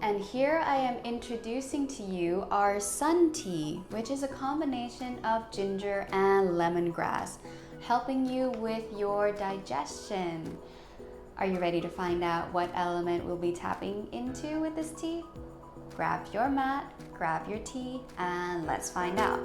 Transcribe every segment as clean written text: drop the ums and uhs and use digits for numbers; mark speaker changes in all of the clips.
Speaker 1: And here I am introducing to you our sun tea, which is a combination of ginger and lemongrass, helping you with your digestion. Are you ready to find out what element we'll be tapping into with this tea? Grab your mat, grab your tea, and let's find out.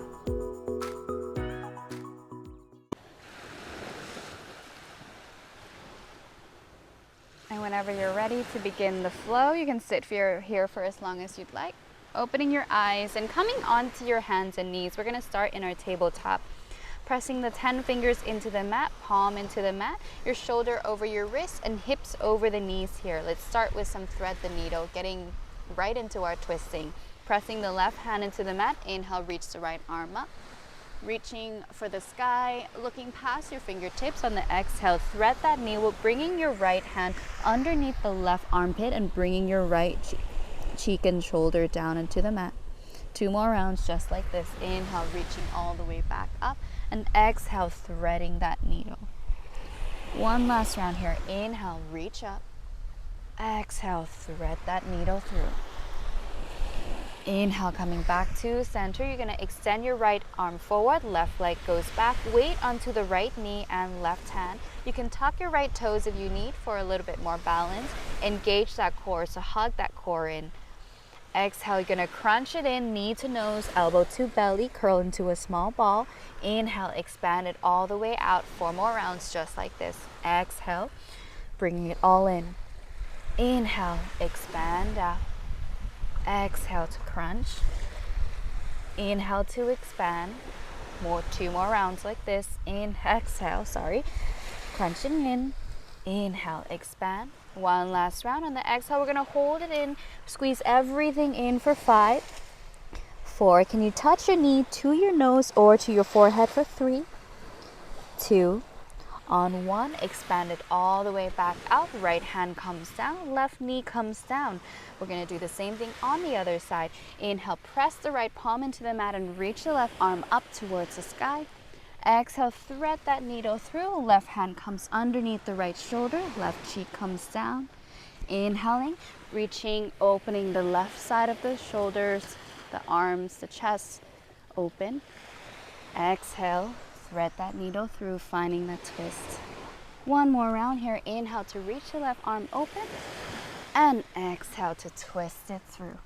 Speaker 1: And whenever you're ready to begin the flow, you can sit here for as long as you'd like, opening your eyes and coming onto your hands and knees. We're going to start in our tabletop, pressing the 10 fingers into the mat, palm into the mat, your shoulder over your wrist and hips over the knees here. Let's start with some thread the needle, getting right into our twisting. Pressing the left hand into the mat, inhale, reach the right arm up. Reaching for the sky, looking past your fingertips. On the exhale, thread that needle, bringing your right hand underneath the left armpit and bringing your right cheek and shoulder down into the mat. 2 more rounds just like this. Inhale, reaching all the way back up, and exhale, threading that needle. 1 last round here. Inhale, reach up. Exhale, thread that needle through. Inhale, coming back to center. You're going to extend your right arm forward, left leg goes back, weight onto the right knee and left hand. You can tuck your right toes if you need for a little bit more balance. Engage that core, so hug that core in. Exhale, you're going to crunch it in, knee to nose, elbow to belly, curl into a small ball. Inhale, expand it all the way out. 4 more rounds just like this. Exhale, bringing it all in. Inhale, expand out. Exhale to crunch. Inhale to expand. 2 more rounds like this. Exhale, crunching in. Inhale, expand. 1 last round. On the exhale, we're going to hold it in, squeeze everything in for 5, 4. Can you touch your knee to your nose or to your forehead for 3, 2. On 1, expand it all the way back out. Right hand comes down, left knee comes down. We're going to do the same thing on the other side. Inhale, press the right palm into the mat and reach the left arm up towards the sky. Exhale, thread that needle through. Left hand comes underneath the right shoulder, left cheek comes down. Inhaling, reaching, opening the left side of the shoulders, the arms, the chest, open. Exhale, thread that needle through, finding the twist. 1 more round here. Inhale to reach the left arm open, and exhale to twist it through.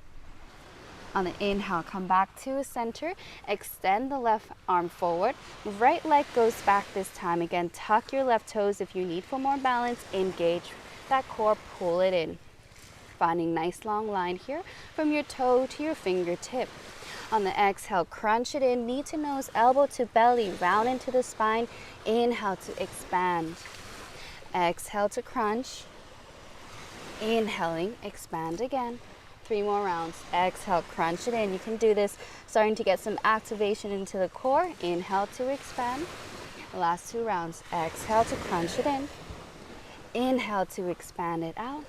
Speaker 1: On the inhale, come back to center, extend the left arm forward, right leg goes back this time. Again, tuck your left toes if you need for more balance, engage that core, pull it in. Finding nice long line here from your toe to your fingertip. On the exhale, crunch it in, knee to nose, elbow to belly, round into the spine. Inhale to expand. Exhale to crunch. Inhaling, expand again. 3 more rounds. Exhale, crunch it in. You can do this, starting to get some activation into the core. Inhale to expand. Last 2 rounds. Exhale to crunch it in. Inhale to expand it out.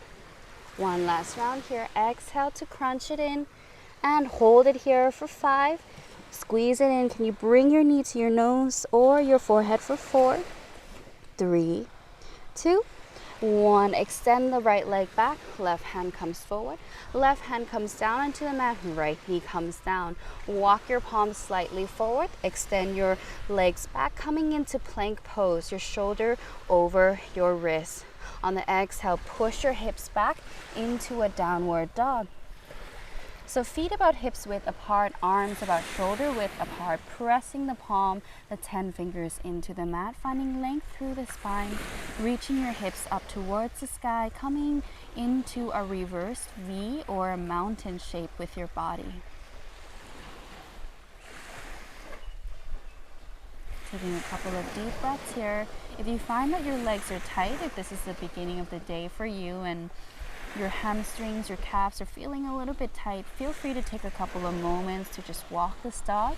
Speaker 1: 1 last round here. Exhale to crunch it in. And hold it here for 5. Squeeze it in. Can you bring your knee to your nose or your forehead for 4, 3, 2, 1. Extend the right leg back. Left hand comes forward. Left hand comes down into the mat. Right knee comes down. Walk your palms slightly forward. Extend your legs back, coming into plank pose. Your shoulder over your wrist. On the exhale, push your hips back into a downward dog. So feet about hips width apart, arms about shoulder width apart, pressing the palm, the 10 fingers into the mat, finding length through the spine, reaching your hips up towards the sky, coming into a reversed V or a mountain shape with your body. Taking a couple of deep breaths here. If you find that your legs are tight, if this is the beginning of the day for you and your hamstrings, your calves are feeling a little bit tight, feel free to take a couple of moments to just walk this dog,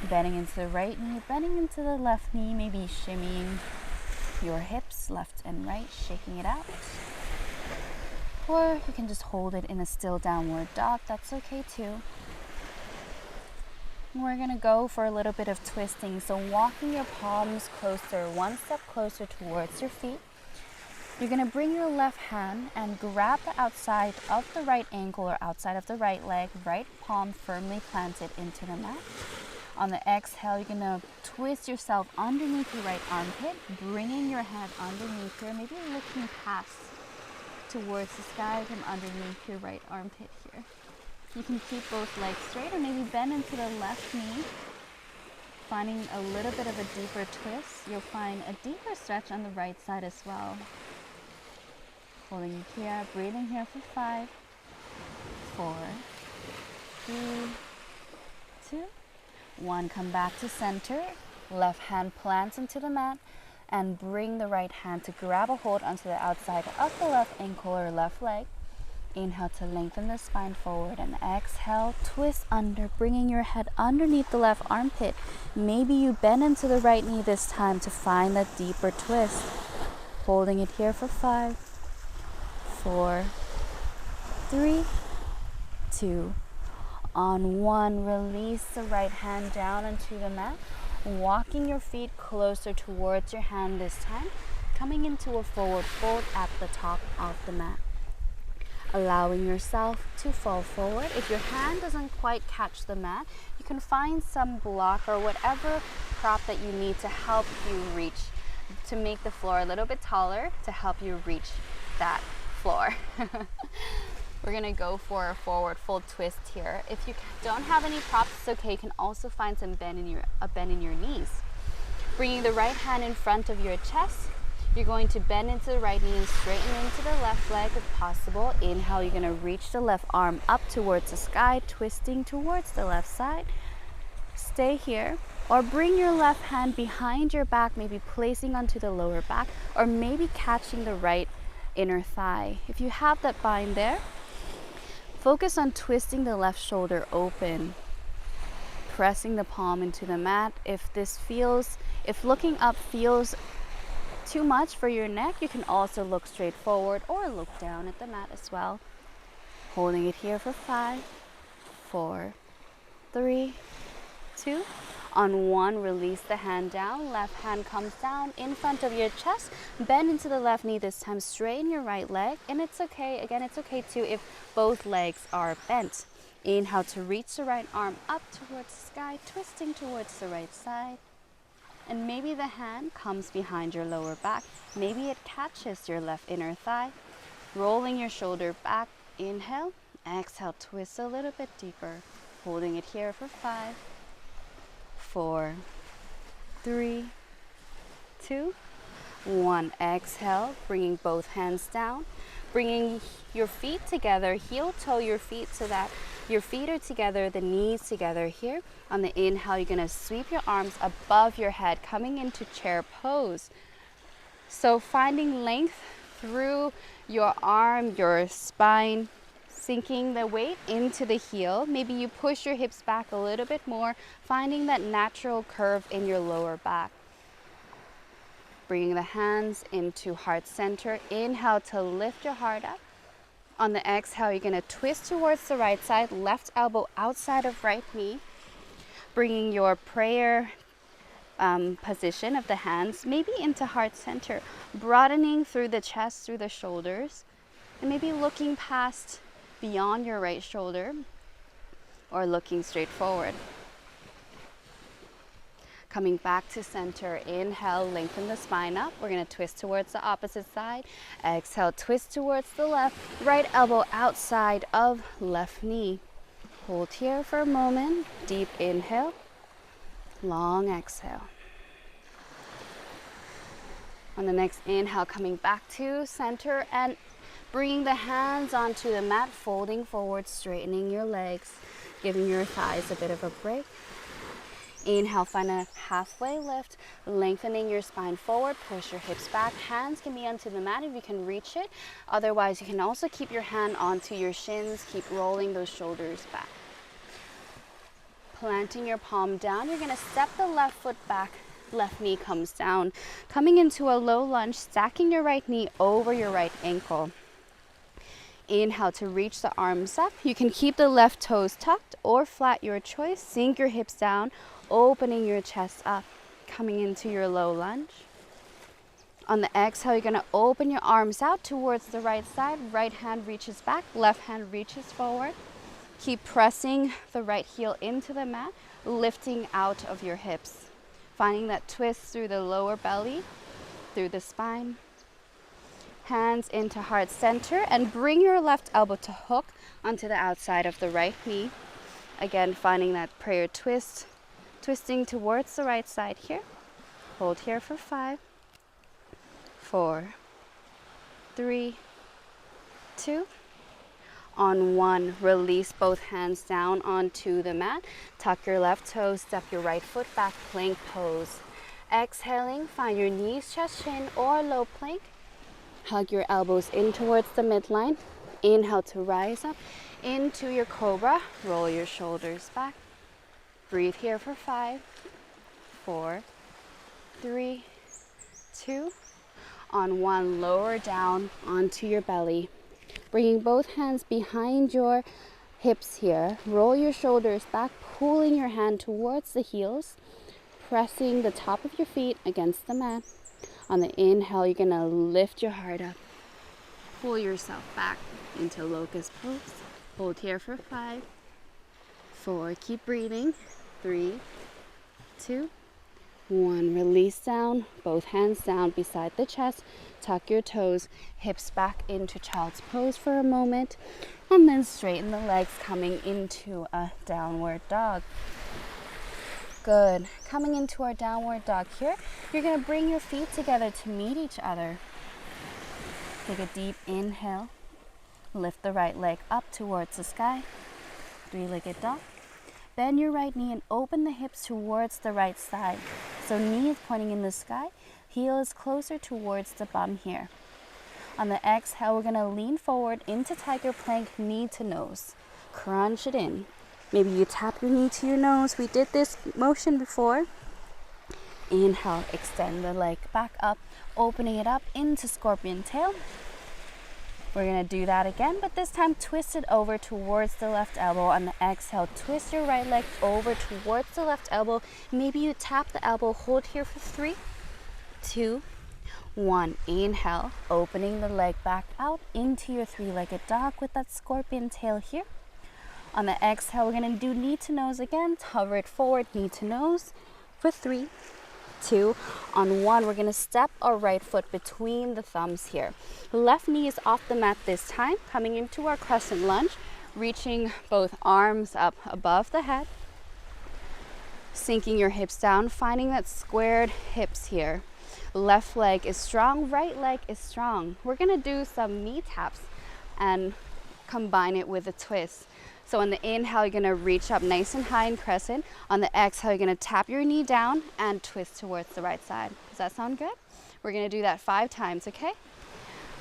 Speaker 1: bending into the right knee, bending into the left knee, maybe shimmying your hips left and right, shaking it out. Or you can just hold it in a still downward dog. That's okay too. We're gonna go for a little bit of twisting. So walking your palms closer, one step closer towards your feet. You're gonna bring your left hand and grab the outside of the right ankle or outside of the right leg, right palm firmly planted into the mat. On the exhale, you're gonna twist yourself underneath your right armpit, bringing your head underneath here, maybe looking past towards the sky from underneath your right armpit here. You can keep both legs straight or maybe bend into the left knee, finding a little bit of a deeper twist. You'll find a deeper stretch on the right side as well. Holding here, breathing here for 5, 4, 3, 2, 1. Come back to center. Left hand plants into the mat and bring the right hand to grab a hold onto the outside of the left ankle or left leg. Inhale to lengthen the spine forward and exhale, twist under, bringing your head underneath the left armpit. Maybe you bend into the right knee this time to find that deeper twist. Holding it here for 5, 4, 3, 2. On 1, release the right hand down onto the mat, walking your feet closer towards your hand this time, coming into a forward fold at the top of the mat. Allowing yourself to fall forward. If your hand doesn't quite catch the mat, you can find some block or whatever prop that you need to help you reach, to make the floor a little bit taller, to help you reach that floor. We're gonna go for a forward fold twist here. If you don't have any props, it's okay. You can also find some bend in your knees. Bringing the right hand in front of your chest. You're going to bend into the right knee and straighten into the left leg if possible. Inhale, you're gonna reach the left arm up towards the sky, twisting towards the left side. Stay here, or bring your left hand behind your back, maybe placing onto the lower back, or maybe catching the right inner thigh. If you have that bind there, focus on twisting the left shoulder open, pressing the palm into the mat. If looking up feels too much for your neck, you can also look straight forward or look down at the mat as well. Holding it here for 5, 4, 3, 2. On 1, release the hand down. Left hand comes down in front of your chest. Bend into the left knee this time. Straighten your right leg. And it's okay. Again, it's okay too if both legs are bent. Inhale to reach the right arm up towards the sky, twisting towards the right side. And maybe the hand comes behind your lower back. Maybe it catches your left inner thigh. Rolling your shoulder back. Inhale. Exhale, twist a little bit deeper. Holding it here for 5, 4, 3, 2, 1. Exhale, bringing both hands down. Bringing your feet together, heel toe your feet so that your feet are together, the knees together here. On the inhale, you're gonna sweep your arms above your head, coming into chair pose. So finding length through your arm, your spine, sinking the weight into the heel. Maybe you push your hips back a little bit more, finding that natural curve in your lower back. Bringing the hands into heart center. Inhale to lift your heart up. On the exhale, you're going to twist towards the right side, left elbow outside of right knee. Bringing your prayer position of the hands, maybe into heart center. Broadening through the chest, through the shoulders. And maybe looking past, beyond your right shoulder, or looking straight forward. Coming back to center, inhale, lengthen the spine up. We're gonna twist towards the opposite side. Exhale, twist towards the left. Right elbow outside of left knee. Hold here for a moment. Deep inhale, long exhale. On the next inhale, coming back to center and bringing the hands onto the mat, folding forward, straightening your legs, giving your thighs a bit of a break. Inhale, find a halfway lift, lengthening your spine forward, push your hips back. Hands can be onto the mat if you can reach it. Otherwise, you can also keep your hand onto your shins, keep rolling those shoulders back. Planting your palm down, you're gonna step the left foot back, left knee comes down. Coming into a low lunge, stacking your right knee over your right ankle. Inhale to reach the arms up. You can keep the left toes tucked or flat, your choice. Sink your hips down, opening your chest up, coming into your low lunge. On the exhale, you're gonna open your arms out towards the right side. Right hand reaches back, left hand reaches forward. Keep pressing the right heel into the mat, lifting out of your hips. Finding that twist through the lower belly, through the spine. Hands into heart center and bring your left elbow to hook onto the outside of the right knee. Again, finding that prayer twist, twisting towards the right side here. Hold here for 5, 4, 3, 2. On 1, release both hands down onto the mat. Tuck your left toe, step your right foot back, plank pose. Exhaling, find your knees, chest, chin, or low plank. Hug your elbows in towards the midline. Inhale to rise up into your cobra. Roll your shoulders back. Breathe here for 5, 4, 3, 2. On 1, lower down onto your belly. Bringing both hands behind your hips here. Roll your shoulders back, pulling your hand towards the heels. Pressing the top of your feet against the mat. On the inhale, you're gonna lift your heart up. Pull yourself back into locust pose. Hold here for 5, 4, keep breathing. 3, 2, 1. Release down, both hands down beside the chest. Tuck your toes, hips back into child's pose for a moment. And then straighten the legs, coming into a downward dog. Good. Coming into our downward dog here, you're going to bring your feet together to meet each other. Take a deep inhale. Lift the right leg up towards the sky. 3-legged dog. Bend your right knee and open the hips towards the right side. So knee is pointing in the sky. Heel is closer towards the bum here. On the exhale, we're going to lean forward into tiger plank, knee to nose. Crunch it in. Maybe you tap your knee to your nose. We did this motion before. Inhale, extend the leg back up, opening it up into scorpion tail. We're going to do that again, but this time twist it over towards the left elbow. On the exhale, twist your right leg over towards the left elbow. Maybe you tap the elbow, hold here for 3, 2, 1. Inhale, opening the leg back out into your 3-legged dog with that scorpion tail here. On the exhale, we're going to do knee to nose again. Hover it forward, knee to nose for 3, 2. On 1, we're going to step our right foot between the thumbs here. Left knee is off the mat this time, coming into our crescent lunge, reaching both arms up above the head, sinking your hips down, finding that squared hips here. Left leg is strong, right leg is strong. We're going to do some knee taps and combine it with a twist. So on the inhale, you're going to reach up nice and high in crescent. On the exhale, you're going to tap your knee down and twist towards the right side. Does that sound good? We're going to do that 5 times, okay?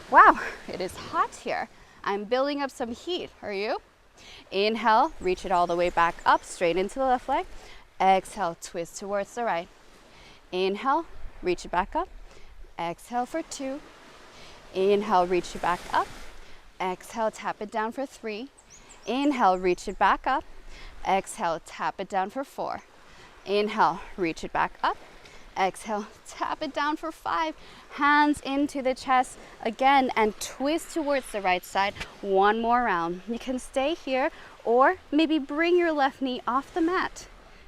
Speaker 1: Wow, it is hot here. I'm building up some heat. Are you? Inhale, reach it all the way back up, straight into the left leg. Exhale, twist towards the right. Inhale, reach it back up. Exhale for 2. Inhale, reach it back up. Exhale, tap it down for 3. Inhale, reach it back up. Exhale, tap it down for 4. Inhale, reach it back up. Exhale, tap it down for 5. Hands into the chest again and twist towards the right side. 1 more round. You can stay here or maybe bring your left knee off the mat.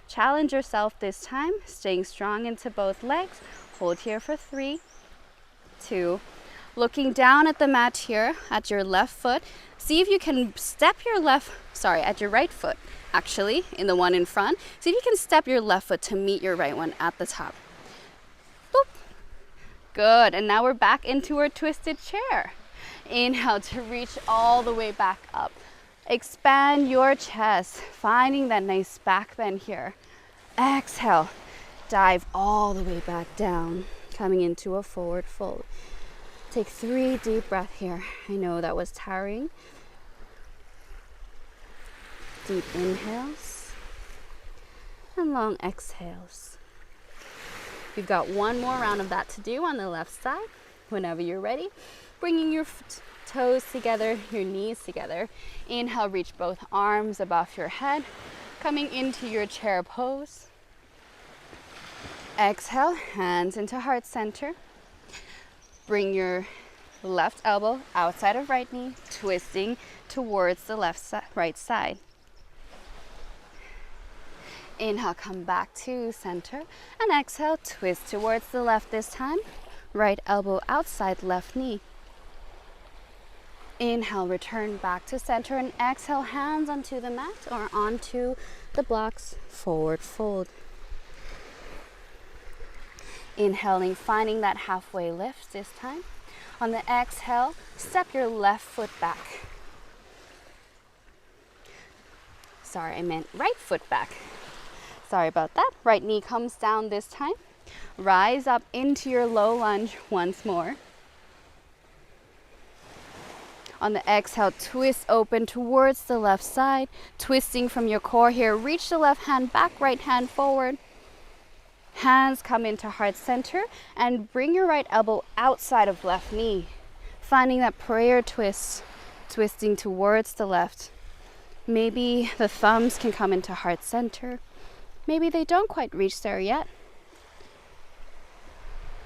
Speaker 1: Challenge yourself this time, staying strong into both legs. Hold here for 3, 2. Looking down at the mat here at your left foot. See if you can step your at your right foot, actually, in the one in front. See if you can step your left foot to meet your right one at the top. Boop. Good, and now we're back into our twisted chair. Inhale to reach all the way back up. Expand your chest, finding that nice back bend here. Exhale, dive all the way back down, coming into a forward fold. Take 3 deep breaths here. I know that was tiring. Deep inhales and long exhales. We've got 1 more round of that to do on the left side. Whenever you're ready, bringing your
Speaker 2: toes together, your knees together. Inhale, reach both arms above your head, coming into your chair pose. Exhale, hands into heart center. Bring your left elbow outside of right knee, twisting towards the right side. Inhale, come back to center, and exhale, twist towards the left this time. Right elbow outside left knee. Inhale, return back to center, and exhale, hands onto the mat or onto the blocks, forward fold. Inhaling, finding that halfway lift this time. On the exhale, step your left foot back. Sorry, I meant right foot back. Sorry about that. Right knee comes down this time. Rise up into your low lunge once more. On the exhale, twist open towards the left side. Twisting from your core here. Reach the left hand back, right hand forward. Hands come into heart center and bring your right elbow outside of left knee. Finding that prayer twist, twisting towards the left. Maybe the thumbs can come into heart center. Maybe they don't quite reach there yet.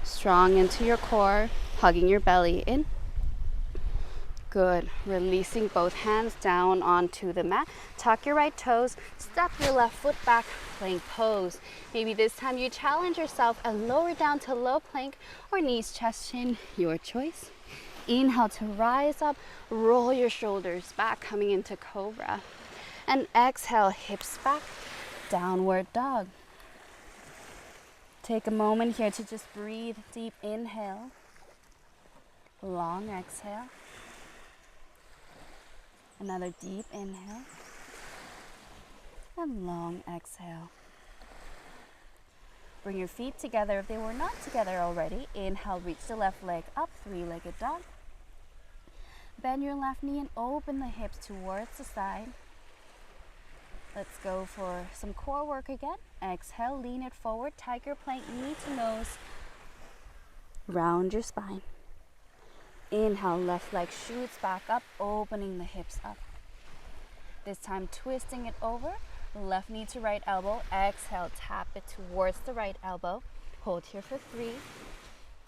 Speaker 2: Strong into your core, hugging your belly in. Good. Releasing both hands down onto the mat. Tuck your right toes, step your left foot back, plank pose. Maybe this time you challenge yourself and lower down to low plank or knees, chest, chin, your choice. Inhale to rise up, roll your shoulders back, coming into cobra. And exhale, hips back, downward dog. Take a moment here to just breathe. Deep inhale, long exhale. Another deep inhale and long exhale. Bring your feet together if they were not together already. Inhale, reach the left leg up, three-legged dog. Bend your left knee and open the hips towards the side. Let's go for some core work again. Exhale, lean it forward, tiger plank, knee to nose. Round your spine. Inhale, left leg shoots back up, opening the hips up. This time twisting it over, left knee to right elbow. Exhale, tap it towards the right elbow. Hold here for 3,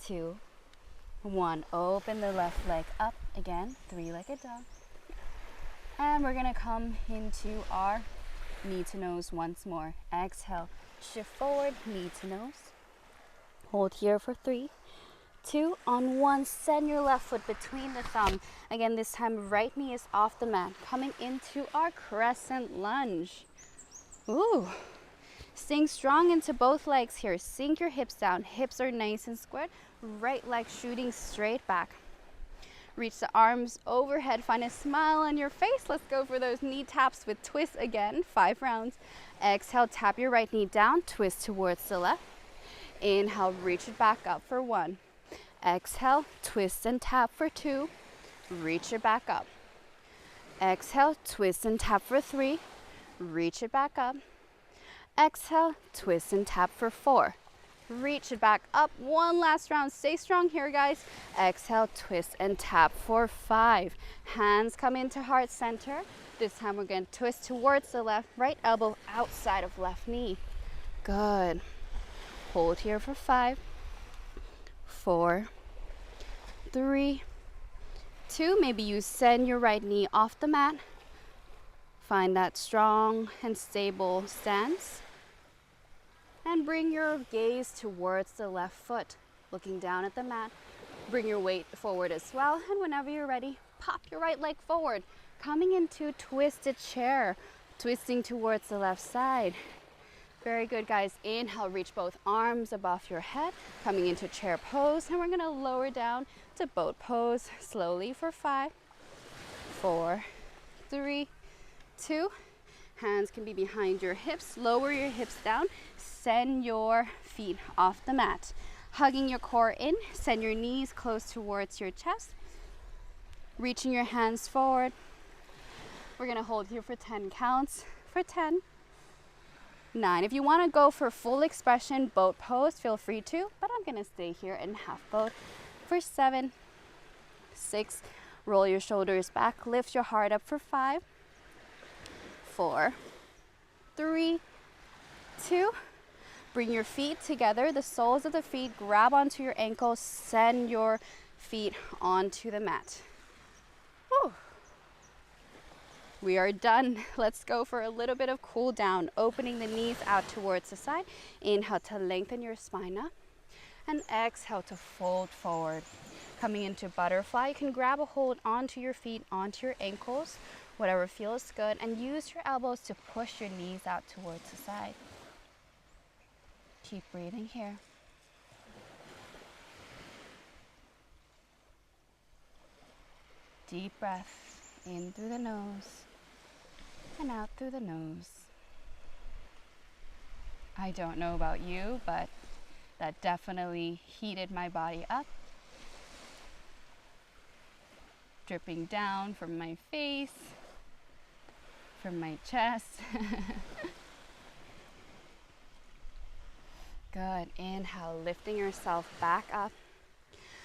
Speaker 2: 2, 1. Open the left leg up again, three-legged dog. And we're gonna come into our knee to nose once more. Exhale, shift forward, knee to nose. Hold here for 3, 2, on 1, send your left foot between the thumb. Again, this time right knee is off the mat. Coming into our crescent lunge. Ooh. Staying strong into both legs here. Sink your hips down. Hips are nice and squared. Right leg shooting straight back. Reach the arms overhead. Find a smile on your face. Let's go for those knee taps with twists again. 5 rounds. Exhale, tap your right knee down. Twist towards the left. Inhale, reach it back up for 1. Exhale, twist and tap for 2. Reach it back up. Exhale, twist and tap for 3. Reach it back up. Exhale, twist and tap for 4. Reach it back up. 1 last round. Stay strong here, guys. Exhale, twist and tap for 5. Hands come into heart center. This time we're going to twist towards the left. Right elbow outside of left knee. Good. Hold here for 5, 4, 3, 2. Maybe you send your right knee off the mat. Find that strong and stable stance. And bring your gaze towards the left foot, looking down at the mat. Bring your weight forward as well. And whenever you're ready, pop your right leg forward. Coming into twisted chair, twisting towards the left side. Very good, guys. Inhale, reach both arms above your head, coming into chair pose. And we're going to lower down to boat pose slowly for 5, 4, 3, 2. Hands can be behind your hips. Lower your hips down. Send your feet off the mat. Hugging your core in. Send your knees close towards your chest. Reaching your hands forward. We're going to hold here for 10 counts. For 10, 9. If you want to go for full expression boat pose, feel free to, but I'm going to stay here in half boat for 7, 6, Roll your shoulders back, lift your heart up for 5, 4, 3, 2. Bring your feet together, the soles of the feet, grab onto your ankles, send your feet onto the mat. Whew. We are done. Let's go for a little bit of cool down, opening the knees out towards the side. Inhale to lengthen your spine up, and exhale to fold forward. Coming into butterfly, you can grab a hold onto your feet, onto your ankles, whatever feels good, and use your elbows to push your knees out towards the side. Keep breathing here. Deep breath in through the nose and out through the nose. I don't know about you, but that definitely heated my body up. Dripping down from my face, from my chest. Good. Inhale, lifting yourself back up.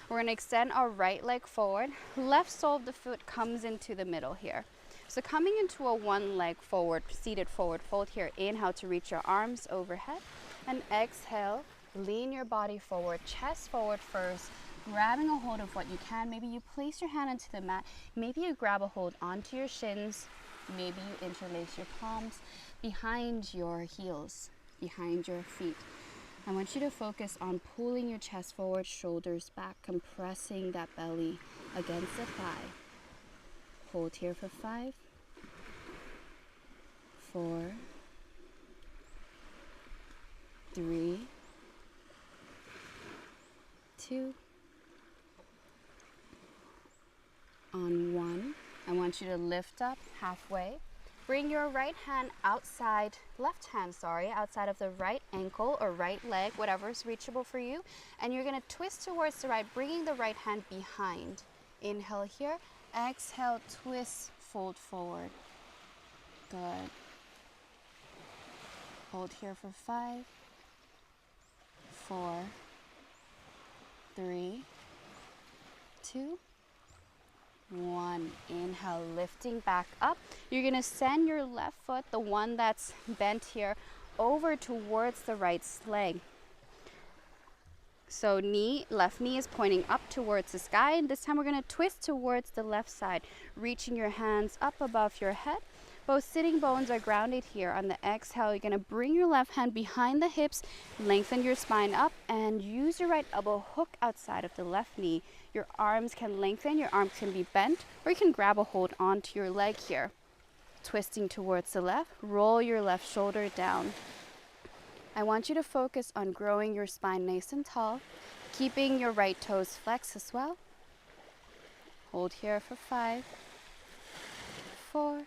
Speaker 2: We're going to extend our right leg forward. Left sole of the foot comes into the middle here. So coming into a one leg forward, seated forward fold here. Inhale to reach your arms overhead. And exhale, lean your body forward, chest forward first, grabbing a hold of what you can. Maybe you place your hand into the mat. Maybe you grab a hold onto your shins. Maybe you interlace your palms behind your heels, behind your feet. I want you to focus on pulling your chest forward, shoulders back, compressing that belly against the thigh. Hold here for 5, 4, 3, 2, on 1. I want you to lift up halfway. Bring your right hand outside, outside of the right ankle or right leg, whatever is reachable for you. And you're gonna twist towards the right, bringing the right hand behind. Inhale here, exhale, twist, fold forward. Good. Hold here for 5, 4, 3, 2, 1. Inhale, lifting back up. You're going to send your left foot, the one that's bent here, over towards the right leg. So left knee is pointing up towards the sky, and this time we're going to twist towards the left side, reaching your hands up above your head. Both sitting bones are grounded here. On the exhale, you're going to bring your left hand behind the hips, lengthen your spine up, and use your right elbow hook outside of the left knee. Your arms can lengthen, your arms can be bent, or you can grab a hold onto your leg here. Twisting towards the left, roll your left shoulder down. I want you to focus on growing your spine nice and tall, keeping your right toes flexed as well. Hold here for 5, 4,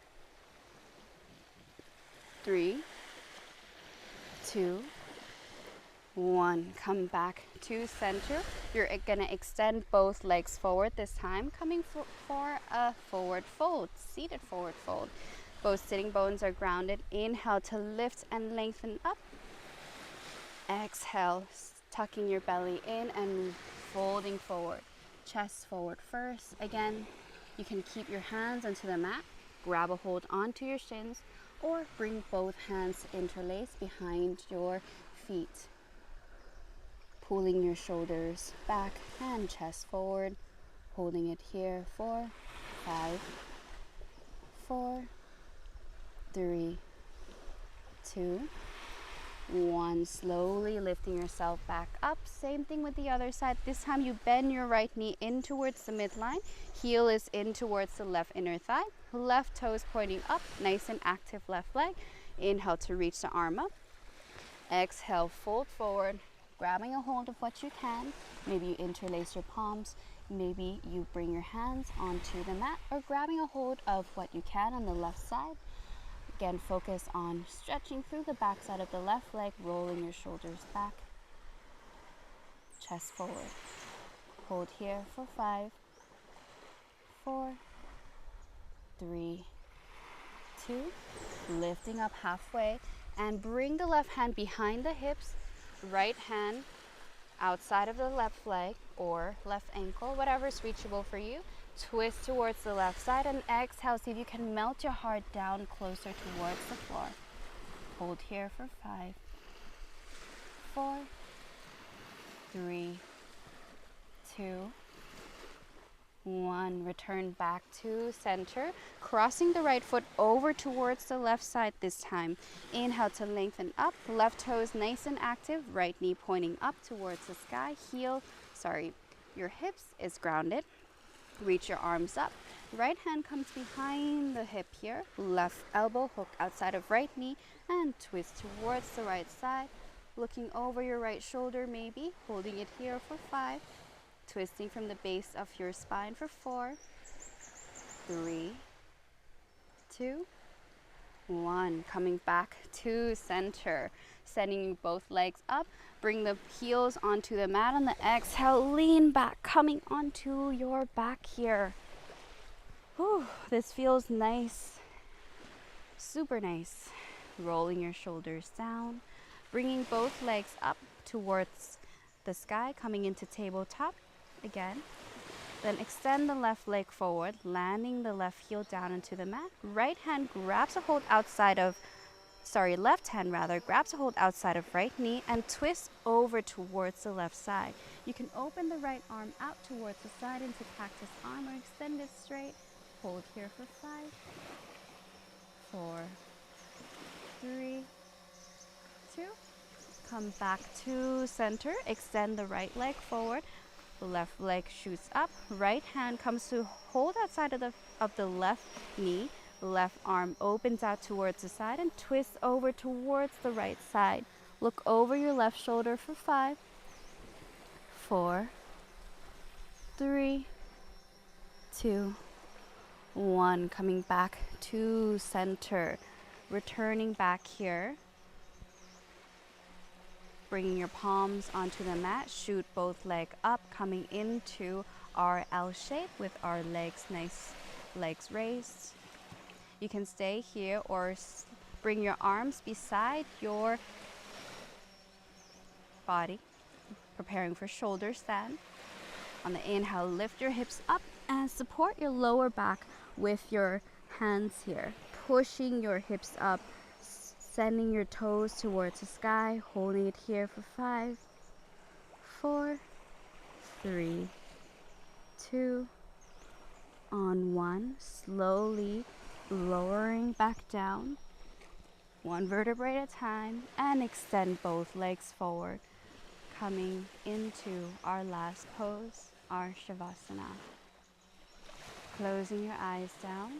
Speaker 2: 3, 2, 1. Come back to center. You're going to extend both legs forward this time, coming for a forward fold, seated forward fold. Both sitting bones are grounded. Inhale to lift and lengthen up. Exhale, tucking your belly in and folding forward. Chest forward first. Again, you can keep your hands onto the mat, grab a hold onto your shins, or bring both hands interlaced behind your feet. Pulling your shoulders back and chest forward. Holding it here for 5, 4, 3, 2, 1. Slowly lifting yourself back up. Same thing with the other side. This time you bend your right knee in towards the midline. Heel is in towards the left inner thigh. Left toes pointing up. Nice and active left leg. Inhale to reach the arm up. Exhale, fold forward, grabbing a hold of what you can. Maybe you interlace your palms. Maybe you bring your hands onto the mat, or grabbing a hold of what you can on the left side. Again, focus on stretching through the back side of the left leg, rolling your shoulders back. Chest forward. Hold here for 5, 4, 3, 2. Lifting up halfway, and bring the left hand behind the hips. Right hand
Speaker 1: outside of the left leg or left ankle, whatever's reachable for you. Twist towards the left side and exhale. See if you can melt your heart down closer towards the floor. Hold here for 5, 4, 3, 2, 1. Return back to center, crossing the right foot over towards the left side this time. Inhale to lengthen up, left toes nice and active, right knee pointing up towards the sky, your hips is grounded. Reach your arms up. Right hand comes behind the hip here, left elbow hook outside of right knee and twist towards the right side. Looking over your right shoulder maybe, holding it here for 5. Twisting from the base of your spine for 4, 3, 2, 1. Coming back to center. Sending both legs up. Bring the heels onto the mat on the exhale. Lean back, coming onto your back here. Whew, this feels nice. Super nice. Rolling your shoulders down. Bringing both legs up towards the sky, coming into tabletop. Again, then extend the left leg forward, landing the left heel down into the mat. Right hand grabs a hold outside of, left hand rather, grabs a hold outside of right knee and twist over towards the left side. You can open the right arm out towards the side into cactus arm or extend it straight. Hold here for 5, 4, 3, 2. Come back to center, extend the right leg forward. The left leg shoots up, right hand comes to hold outside of the left knee, left arm opens out towards the side and twist over towards the right side. Look over your left shoulder for 5, 4, 3, 2, 1. Coming back to center, returning back here. Bringing your palms onto the mat, shoot both legs up, coming into our L shape with our legs raised. You can stay here or bring your arms beside your body, preparing for shoulder stand. On the inhale, lift your hips up and support your lower back with your hands here, pushing your hips up. Sending your toes towards the sky, holding it here for 5, 4, 3, 2, on 1. Slowly lowering back down, 1 vertebrae at a time, and extend both legs forward, coming into our last pose, our Shavasana. Closing your eyes down.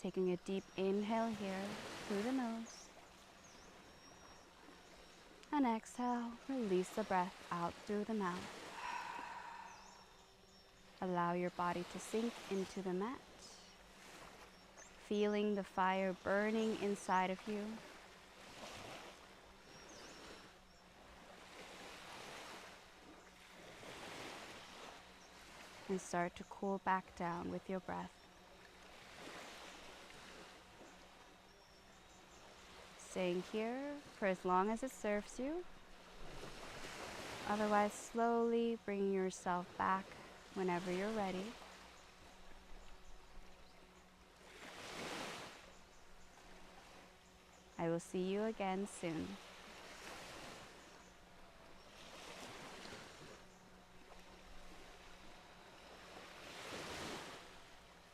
Speaker 1: Taking a deep inhale here through the nose. And exhale, release the breath out through the mouth. Allow your body to sink into the mat. Feeling the fire burning inside of you. And start to cool back down with your breath. Staying here for as long as it serves you. Otherwise, slowly bringing yourself back whenever you're ready. I will see you again soon.